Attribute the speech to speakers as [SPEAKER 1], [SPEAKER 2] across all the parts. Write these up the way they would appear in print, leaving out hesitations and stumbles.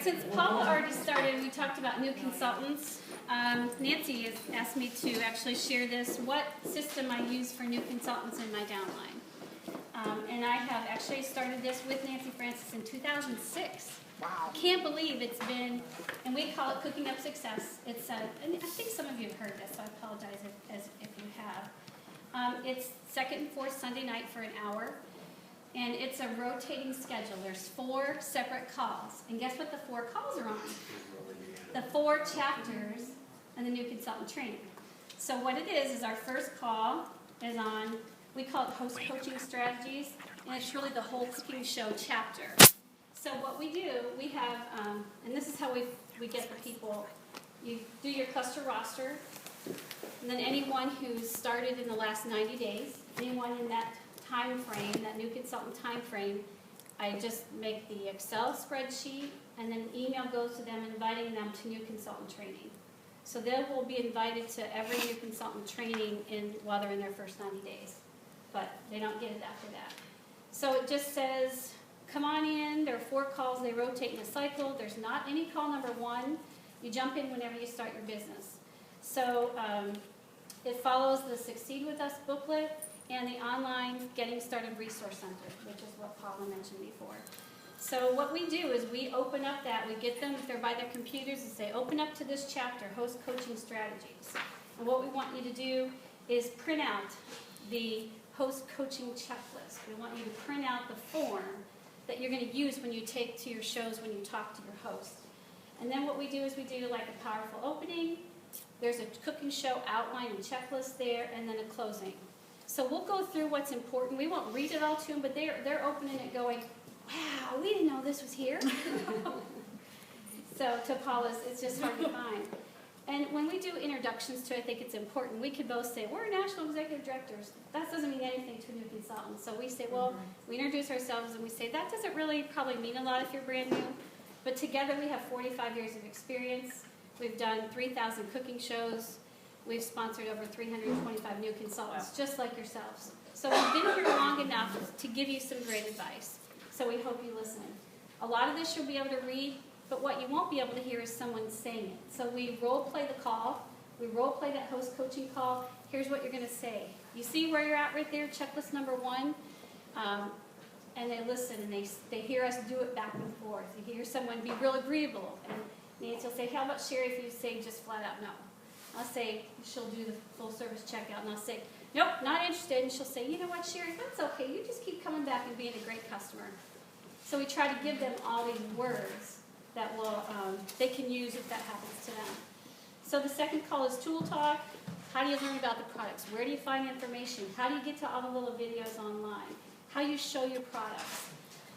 [SPEAKER 1] since Paula already started, we talked about new consultants. Nancy has asked me to actually share this, what system I use for new consultants in my downline. And I have actually started this with Nancy Francis in 2006.
[SPEAKER 2] Wow.
[SPEAKER 1] Can't believe it's been, and we call it Cooking Up Success. It's and I think some of you have heard this, so I apologize if you have. It's second and fourth Sunday night for an hour, and it's a rotating schedule. There's 4 separate calls, and guess what the 4 calls are on? The 4 chapters and the new consultant training. So what it is our first call is on, we call it host coaching strategies, and it's really the whole cooking show chapter. So what we do, we have, and this is how we get the people, you do your cluster roster, and then anyone who's started in the last 90 days, anyone in that time frame, that new consultant time frame, I just make the Excel spreadsheet, and then an email goes to them inviting them to new consultant training. So they will be invited to every new consultant training while they're in their first 90 days, but they don't get it after that. So it just says, come on in, there are 4 calls, they rotate in a cycle, there's not any call number 1, you jump in whenever you start your business. So it follows the Succeed With Us booklet and the online Getting Started Resource Center, which is what Paula mentioned before. So what we do is we open up that, we get them, if they're by their computers, and say, open up to this chapter, Host Coaching Strategies. And what we want you to do is print out the Host Coaching Checklist. We want you to print out the form that you're going to use when you take to your shows, when you talk to your host. And then what we do is we do like a powerful opening, there's a cooking show outline and checklist there, and then a closing. So we'll go through what's important. We won't read it all to them, but they're opening it going, wow, we didn't know this was here. So to Paula's, it's just hard to find. And when we do introductions to it, I think it's important. We could both say, we're national executive directors. That doesn't mean anything to a new consultant. So we say, well, we introduce ourselves and we say, that doesn't really probably mean a lot if you're brand new. But together we have 45 years of experience. We've done 3,000 cooking shows. We've sponsored over 325 new consultants, just like yourselves. So we've been here long enough to give you some great advice. So we hope you listen. A lot of this you'll be able to read, but what you won't be able to hear is someone saying it. So we role play the call. We role play that host coaching call. Here's what you're going to say. You see where you're at right there, checklist number 1? And they listen and they hear us do it back and forth. You hear someone be real agreeable. And Nancy will say, how about Sheri if you say just flat out no? I'll say, she'll do the full service checkout, and I'll say, nope, not interested. And she'll say, you know what, Sheri, that's okay. You just keep coming back and being a great customer. So we try to give them all these words that will they can use if that happens to them. So the second call is Tool Talk. How do you learn about the products? Where do you find information? How do you get to all the little videos online? How you show your products?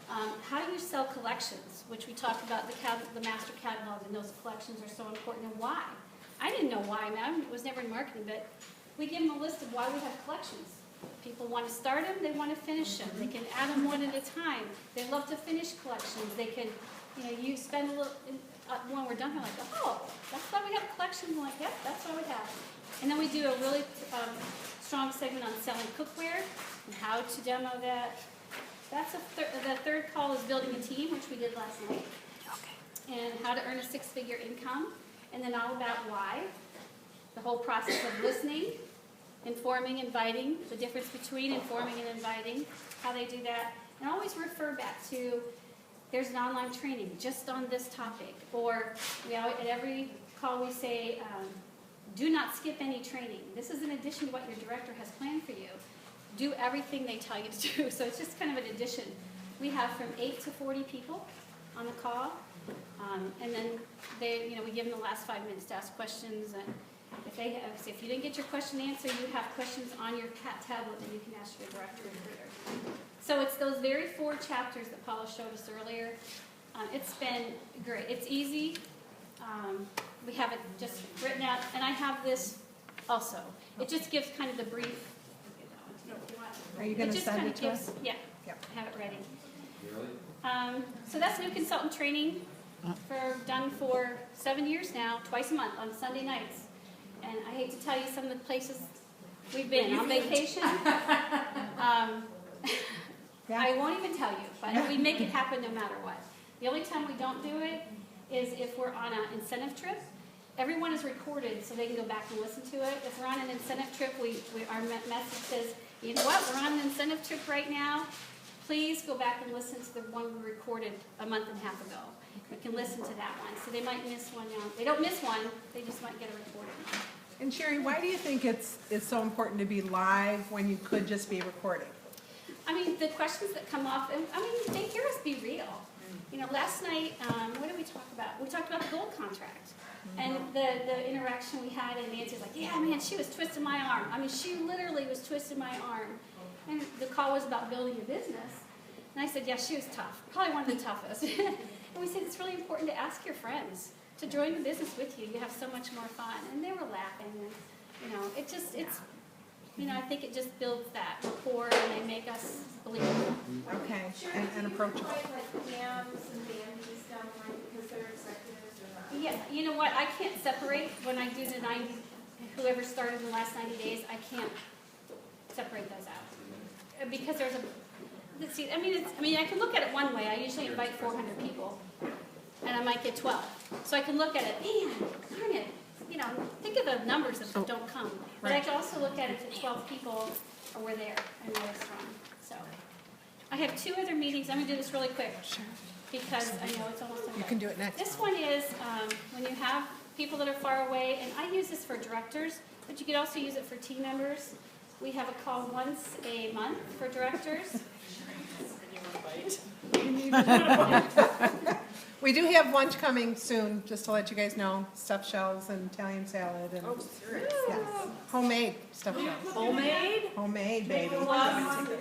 [SPEAKER 1] How do you sell collections, which we talked about, the master catalog, and those collections are so important, and why? I didn't know why. I mean, I was never in marketing, but we give them a list of why we have collections. People want to start them, they want to finish them. They can add them one at a time. They love to finish collections. They can, you spend a little, when we're done, they're like, oh, that's why we have collections. I'm like, yep, that's why we have. And then we do a really strong segment on selling cookware and how to demo that. That's the third call is building a team, which we did last night. Okay. And how to earn a 6-figure income. And then all about why. The whole process of listening, informing, inviting, the difference between informing and inviting, how they do that. And always refer back to, there's an online training just on this topic. Or at every call we say, do not skip any training. This is in addition to what your director has planned for you. Do everything they tell you to do. So it's just kind of an addition. We have from 8 to 40 people on the call. And then we give them the last 5 minutes to ask questions. And if you didn't get your question answered, you have questions on your tablet that you can ask your director or recruiter. So it's those very 4 chapters that Paula showed us earlier. It's been great. It's easy. We have it just written out. And I have this also. It just gives kind of the brief.
[SPEAKER 2] Are you going to send it to us?
[SPEAKER 1] Yeah, yep. I have it ready. Really? So that's new consultant training done for 7 years now, twice a month on Sunday nights. And I hate to tell you some of the places we've been on vacation. I won't even tell you, but we make it happen no matter what. The only time we don't do it is if we're on an incentive trip, everyone is recorded so they can go back and listen to it. If we're on an incentive trip, our message says, you know what, we're on an incentive trip right now. Please go back and listen to the one we recorded a month and a half ago. You can listen to that one. So they might miss one now. They don't miss one, they just might get a recording.
[SPEAKER 2] And Sheri, why do you think it's so important to be live when you could just be recording?
[SPEAKER 1] I mean, the questions that come off, I mean, they hear us be real. You know, last night, what did we talk about? We talked about the gold contract. And the interaction we had, and Nancy's like, yeah, man, she was twisting my arm. I mean, she literally was twisting my arm. And the call was about building a business. And I said, yeah, she was tough. Probably one of the toughest. And we said, it's really important to ask your friends to join the business with you. You have so much more fun. And they were laughing. And, you know, it just, it's, you know, I think it just builds that rapport, and they make us believe it.
[SPEAKER 2] Okay, and approachable.
[SPEAKER 3] Like yams and bandies down the line because they're executives or not?
[SPEAKER 1] Yeah, you know what, I can't separate when I do the 90, whoever started in the last 90 days, I can't separate those out. Because there's a, let's see, I mean, I can look at it one way. I usually invite 400 people, and I might get 12. So I can look at it, man, darn it, you know, think of the numbers that don't come. But I can also look at it that 12 people were there and really strong. So I have 2 other meetings. I'm going to do this really quick.
[SPEAKER 2] Sure.
[SPEAKER 1] Because I know it's almost over.
[SPEAKER 2] You can do it next.
[SPEAKER 1] This one is when you have people that are far away, and I use this for directors, but you could also use it for team members. We have a call once a month for directors.
[SPEAKER 2] We do have lunch coming soon, just to let you guys know. Stuffed shells and Italian salad and yes, homemade stuffed shells.
[SPEAKER 3] Homemade?
[SPEAKER 2] Homemade, baby.
[SPEAKER 1] Made with love.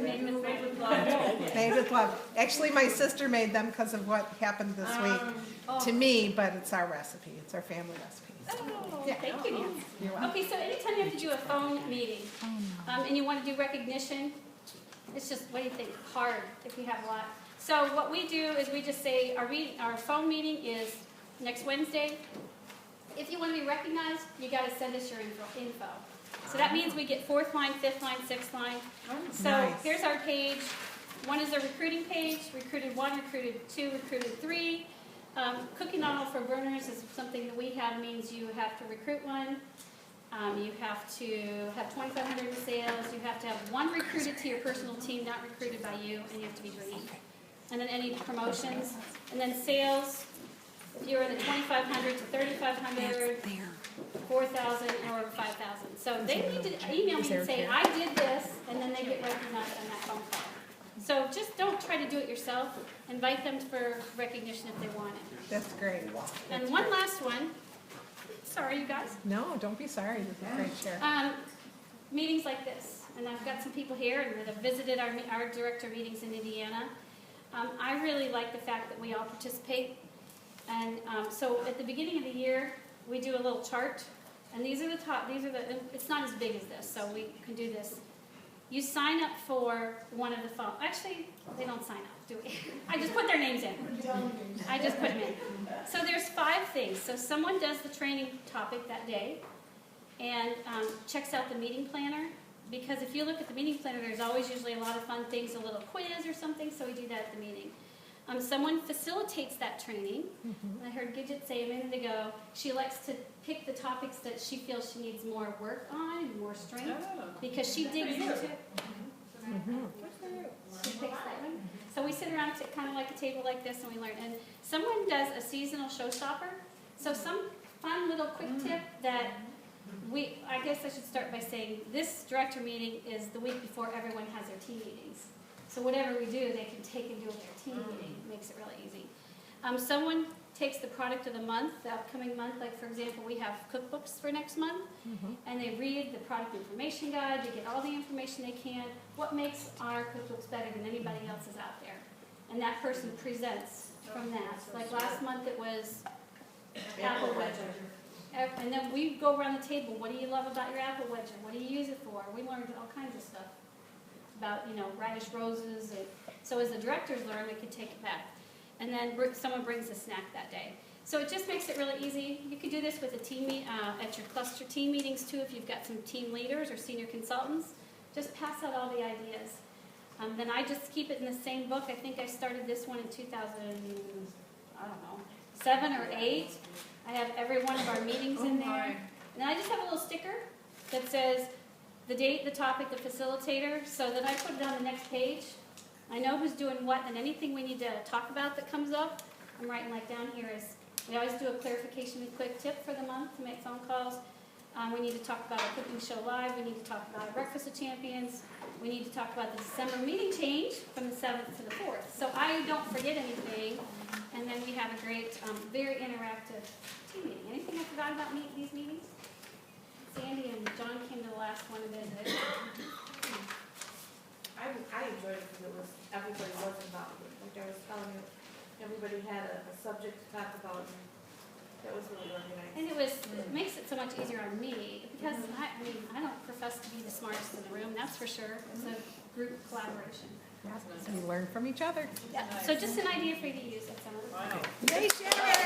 [SPEAKER 2] Made with love. Actually, my sister made them because of what happened this week to me, but it's our recipe. It's our family recipe.
[SPEAKER 1] Oh,
[SPEAKER 2] Yeah.
[SPEAKER 1] thank you, Nancy.
[SPEAKER 2] You're welcome.
[SPEAKER 1] Okay, so anytime you have to do a phone meeting, and you want to do recognition, it's just, what do you think, hard if you have a lot. So what we do is we just say our phone meeting is next Wednesday. If you want to be recognized, you got to send us your info. So that means we get 4th line, 5th line, 6th line. So
[SPEAKER 2] Nice.
[SPEAKER 1] here's our page. One is a recruiting page, recruited 1, recruited 2, recruited 3. Cooking on all for burners is something that we have, means you have to recruit one. You have to have 2,500 in sales. You have to have 1 recruited to your personal team, not recruited by you, and you have to be green. And then any promotions. And then sales, if you're in the 2,500 to 3,500, 4,000, or 5,000. So they need to email me and say, I did this, and then they get recognized on that phone call. So just don't try to do it yourself. Invite them for recognition if they want it.
[SPEAKER 2] That's great.
[SPEAKER 1] And one last one. Sorry, you guys.
[SPEAKER 2] No, don't be sorry. This is great, Sheri.
[SPEAKER 1] Meetings like this. And I've got some people here and that have visited our director meetings in Indiana. I really like the fact that we all participate. And so at the beginning of the year, we do a little chart. And these are the top, it's not as big as this, so we can do this. You sign up for one of the phone. Actually, they don't sign up, do we? I just put their names in. I just put them in. So there's 5 things. So someone does the training topic that day and checks out the meeting planner. Because if you look at the meeting planner, there's always usually a lot of fun things, a little quiz or something, so we do that at the meeting. Someone facilitates that training. I heard Gidget say a minute ago, she likes to pick the topics that she feels she needs more work on and more strength, because she digs into it. She picks that one. So we sit around kind of like a table like this and we learn. And someone does a seasonal showstopper. So some fun little quick tip that I guess I should start by saying this director meeting is the week before everyone has their team meetings. So whatever we do, they can take and do with their team meeting. It makes it really easy. Someone takes the product of the month, the upcoming month, like for example, we have cookbooks for next month, and they read the product information guide, they get all the information they can, what makes our cookbooks better than anybody else's out there. And that person presents from that. Like last month it was apple wedger. And then we go around the table, what do you love about your apple wedger? What do you use it for? We learned all kinds of stuff about, radish roses. So as the directors learn, we can take it back. And then someone brings a snack that day. So it just makes it really easy. You could do this with a team at your cluster team meetings too, if you've got some team leaders or senior consultants. Just pass out all the ideas. Then I just keep it in the same book. I think I started this one in 2000, I don't know, 7 or 8. I have every one of our meetings in there. And then I just have a little sticker that says the date, the topic, the facilitator, so that I put it on the next page. I know who's doing what, and anything we need to talk about that comes up, I'm writing like down here is, we always do a clarification and quick tip for the month to make phone calls. We need to talk about our cooking show live, we need to talk about our Breakfast of Champions, we need to talk about the December meeting change from the 7th to the 4th. So I don't forget anything, and then we have a great, very interactive team meeting. Anything I forgot about these meetings? Sandy and John came to the last one and visited.
[SPEAKER 3] I enjoyed it because it was, everybody was involved. Like I was telling you, everybody had a subject to talk about, and that was really organized.
[SPEAKER 1] And it makes it so much easier on me, because I mean, I don't profess to be the smartest in the room, that's for sure. It's a group collaboration.
[SPEAKER 2] Yeah, so you learn from each other.
[SPEAKER 1] Yeah, so just an idea for you to use at some of the.
[SPEAKER 4] Wow.
[SPEAKER 2] Yay, Sheri!